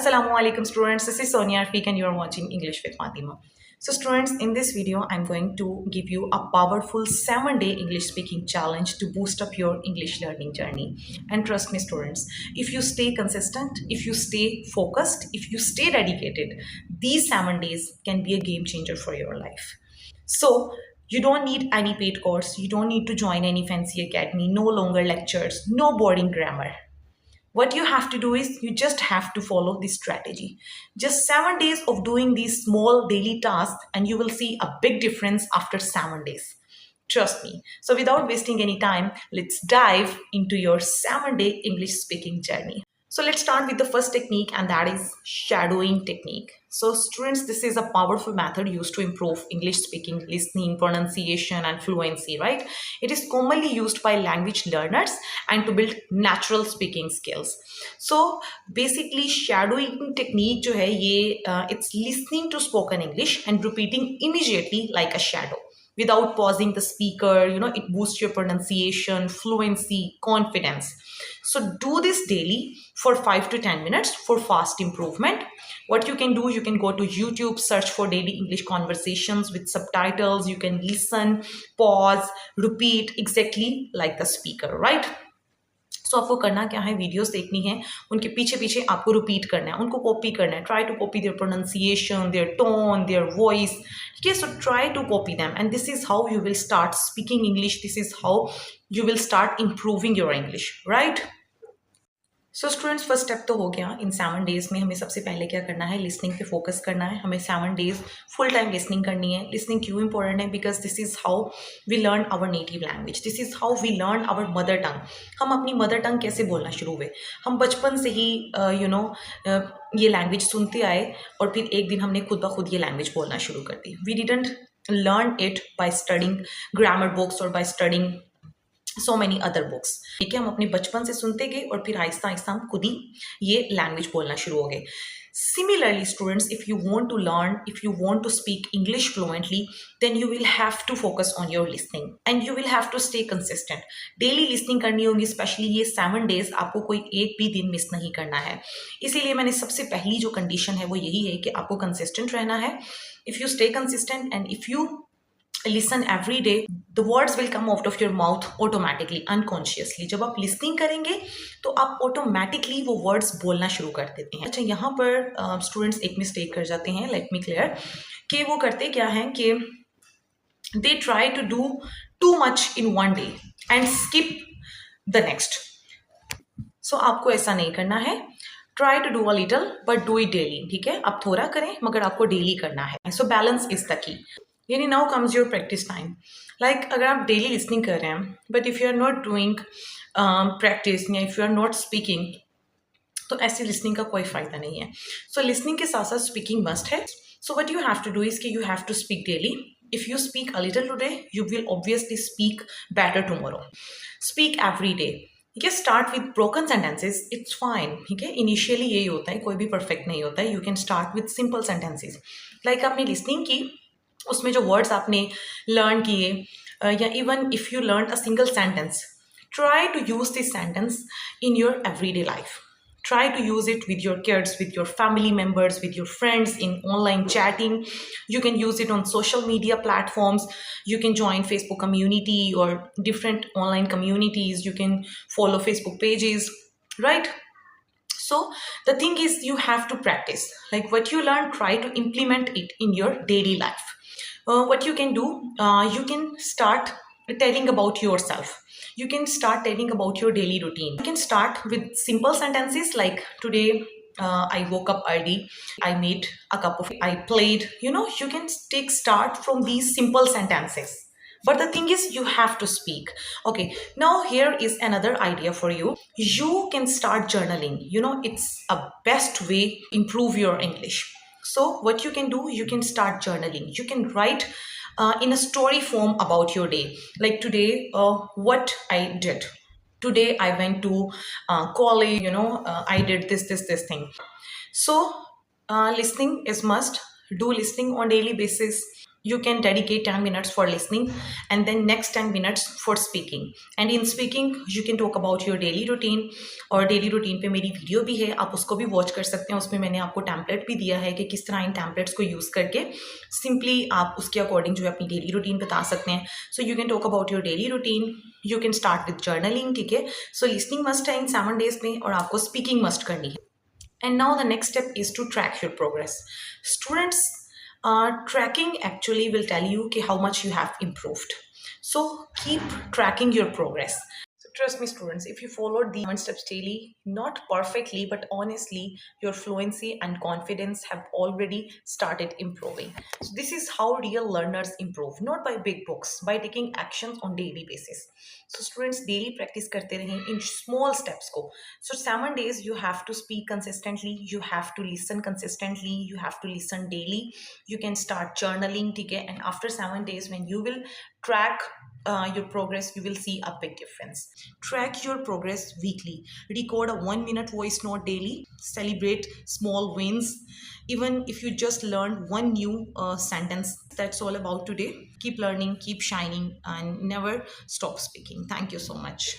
Assalamualaikum students, this is Sonia Arfiq and you are watching English with Faatima. So students, in this video, I'm going to give you a powerful 7-day English speaking challenge to boost up your English learning journey. And trust me students, if you stay consistent, if you stay focused, if you stay dedicated, these 7 days can be a game changer for your life. So you don't need any paid course, you don't need to join any fancy academy, no longer lectures, no boring grammar. What you have to do is you just have to follow this strategy. Just 7 days of doing these small daily tasks and you will see a big difference after 7 days. Trust me. So without wasting any time, let's dive into your 7-day English speaking journey. So let's start with the first technique, and that is shadowing technique. So students, this is a powerful method used to improve English speaking, listening, pronunciation and fluency, right? It is commonly used by language learners and to build natural speaking skills. So basically shadowing technique जो है ये it's listening to spoken English and repeating immediately like a shadow without pausing the speaker. It boosts your pronunciation, fluency, confidence. So do this daily for 5 to 10 minutes for fast improvement. What you can do, you can go to YouTube, search for daily English conversations with subtitles. You can listen, pause, repeat exactly like the speaker, right? सो आपको करना क्या है, videos देखनी है, उनके पीछे पीछे आपको रिपीट करना है, उनको कॉपी करना है. Try to copy their pronunciation, their tone, their voice. ठीक है, so try to copy them and this is how you will start speaking English. This is how you will start improving your English, right? So students, first step तो हो गया. इन 7 days में हमें सबसे पहले क्या करना है, लिसनिंग पे फोकस करना है. हमें 7 डेज़ फुल टाइम लिसनिंग करनी है. लिसनिंग क्यों इंपॉर्टेंट है? Because this is how we learn our native language, this is how we learn our mother tongue. हम अपनी मदर टंग कैसे बोलना शुरू हुए, हम बचपन से ही ये लैंग्वेज सुनते आए और फिर एक दिन हमने खुद ब खुद ये लैंग्वेज बोलना शुरू कर दी. We didn't learn it by studying grammar books और by studying so many other books. ठीक है, हम अपने बचपन से सुनते गए और फिर आहिस्ता आहिस्ता हम खुद ही ये लैंग्वेज बोलना शुरू हो गए. Similarly, students, if you want to learn, if you want to speak English fluently, then you will have to focus on your listening and you will have to stay consistent. Daily listening करनी होगी, especially ये 7 days आपको कोई एक भी दिन miss नहीं करना है. इसीलिए मैंने सबसे पहली जो कंडीशन है वो यही है कि आपको कंसिस्टेंट रहना है. If you stay consistent and if you listen every day, the words will come out of your mouth automatically, unconsciously. जब आप listening करेंगे तो आप automatically वो words बोलना शुरू कर देते हैं. अच्छा, यहाँ पर students एक mistake कर जाते हैं, let me clear, कि वो करते क्या हैं कि they try to do too much in one day and skip the next. So आपको ऐसा नहीं करना है. Try to do a little but do it daily. ठीक है, आप थोड़ा करें मगर आपको डेली करना है. So balance is the key. यानी now comes your practice time. Like अगर आप डेली लिसनिंग कर रहे हैं but if you are not doing practice या if you are not speaking, तो ऐसी लिसनिंग का कोई फ़ायदा नहीं है. सो लिसनिंग के साथ साथ स्पीकिंग मस्ट है. So what you have to do is कि you have to speak daily. If you speak a little today, you will obviously speak better tomorrow. Speak every day. ठीक है, start with broken sentences, it's fine. ठीक है, initially यही होता है, कोई भी परफेक्ट नहीं होता है. You can start with simple sentences. Like आपने लिसनिंग की, उसमें जो वर्ड्स आपने लर्न किए, या even if you learn a single sentence, try to use this sentence in your everyday life. Try to use it with your kids, with your family members, with your friends, in online chatting. You can use it on social media platforms. You can join Facebook community or different online communities. You can follow Facebook pages, right? So the thing is, you have to practice. Like what you learn, try to implement it in your daily life. What you can do, you can start telling about yourself. You can start telling about your daily routine. You can start with simple sentences like, today I woke up early, I made a cup of, I played. You can start from these simple sentences. But the thing is, you have to speak. Okay, now here is another idea for you. You can start journaling. It's a best way to improve your English. So what you can do, you can start journaling. You can write in a story form about your day. Like today, what I did. Today I went to college, I did this thing. So listening is must. Do listening on daily basis. you can dedicate 10 minutes for listening and then next 10 minutes for speaking. And in speaking you can talk about your daily routine. और daily routine पे मेरी video भी है, आप उसको भी watch कर सकते हैं। उसमें मैंने आपको टैम्पलेट भी दिया है कि किस तरह इन टैम्पलेट्स को यूज़ करके सिंपली आप उसके अकॉर्डिंग जो है अपनी डेली रूटीन बता सकते हैं। So you can talk about your daily routine, you can start with journaling, ठीक है। सो लिसनिंग मस्ट है इन 7 days में और आपको स्पीकिंग मस्ट करनी है। And now the next step is to track your progress. Students, tracking actually will tell you कि how much you have improved. So keep tracking your progress. So trust me, students, if you followed the 7 steps daily, not perfectly, but honestly, your fluency and confidence have already started improving. So this is how real learners improve, not by big books, by taking actions on daily basis. So students, daily practice करते रहें in small steps को. So 7 days you have to speak consistently, you have to listen consistently, you have to listen daily. You can start journaling, ठीक है? And after 7 days, when you will track your progress, you will see a big difference. Track your progress weekly. Record a 1 minute voice note daily. Celebrate small wins. Even if you just learned one new sentence, that's all about today. Keep learning, keep shining, and never stop speaking. Thank you so much.